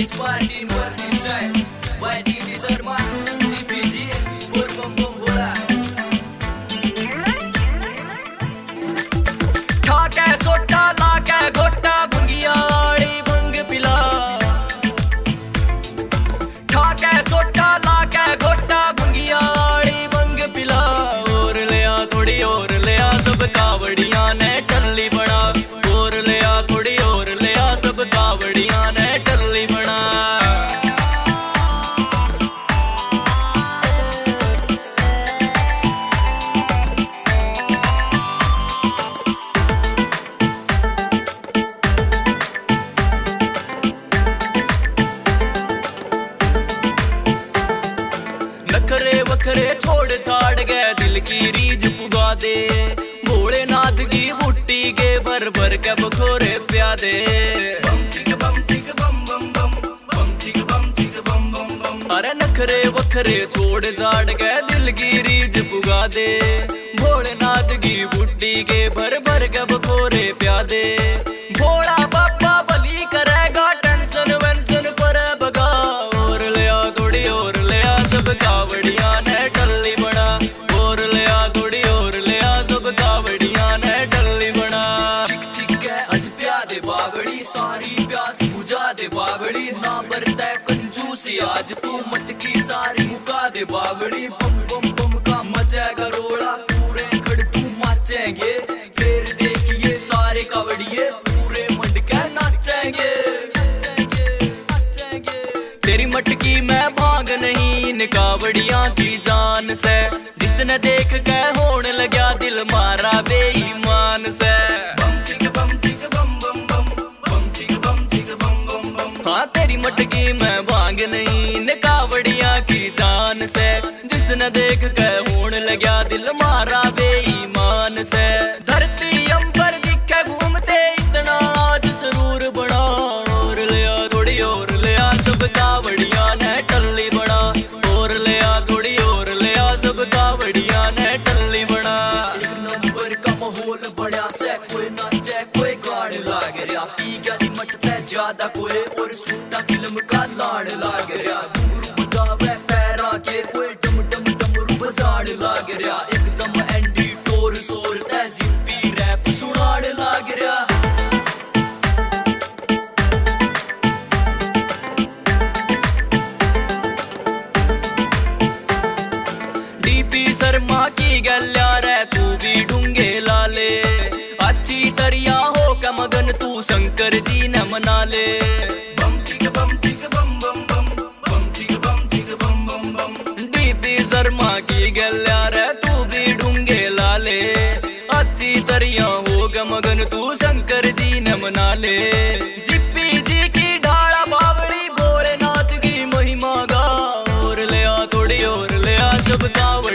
This party was in style. YDB Sharma, CPG, Pur Bum Bum Bhola. ठाके सोटा लाके घोटा भंगियाड़ी भंग पिला। ठाके सोटा लाके घोटा भंगियाड़ी भंग पिला। और लिया थोड़ी और लिया सब कावड़ियां ने टल्ली बना। और लिया थोड़ी और लिया सब कावड़ियां ने टल्ली बना। नखरे वखरे छोड़ छाड़ गए दिल की रीझ पुगा दे। भोलेनाथ की बुट्टी के भर भर के बखोरे प्यादे। अरे नखरे वखरे छोड़ छाड़ गए दिल की रीझ पुगा दे। भोलेनाथ की बुट्टी के भर भर के बखोरे प्यादे। भोला बाबा बली करेगा टेंशन वेंशन पर भगा। और लिया थोड़ी और लिया सब कावड़ियां ने टल्ली बना। और लिया थोड़ी और लिया सब कावड़ियां ने टल्ली बना। चिक चिक के अज प्यादे बावड़ी सारी प्यास बुझा दे बावड़ी। ना बरता कंजूसी आज तू मटकी सारी मुका दे बावड़ी। बम बम बम का मचेगा रोड़ा पूरे खड़कू माचेंगे। फिर देखिए सारे कावड़िए पूरे मंड के नाचेंगे। तेरी मटकी में भाग नहीं इन कावड़ियां की जान से। जिसने देख के होने लगा दिल मारा बेईमान से। हाँ तेरी मटकी में भाग नहीं इन कावड़ियां की जान से। जिसने देख के होने लगा दिल मारा बेईमान से। धरती अंबर दिखे घूमते इतना आज सरूर बना। और लिया थोड़ी और लिया सब कावड़ियां ने टल्ली बना। और लिया थोड़ी और लिया सब कावड़ियां ने टल्ली बना। एक नंबर का माहौल बड़ा से कोई नाचे कोई गाने लाग रहा। पी गया दी मट पे ज्यादा कोई और सूटा फिल्म का लाड़ लाग रहा। घुंघरू बजावे पैरा के कोई डम डम डमरू बजाड़ लाग रहा। एकदम एंडी टोर सोर ते जिप्पी रैप सुनाड़ लाग रहा। डीपी शर्मा की गल्या रे तू भी ढूंगे लाले। अच्छी दरिया हो का मगन तू शंकर जी न मना ले। डीपी शर्मा की गल्या रे तू भी ढूंगे लाले। अच्छी दरिया हो का मगन तू शंकर जी न मना ले। जिप्पी जी की ढाड़ा बावड़ी भोलेनाथ की महिमा गा। और लिया थोड़ी और लिया सब गाँव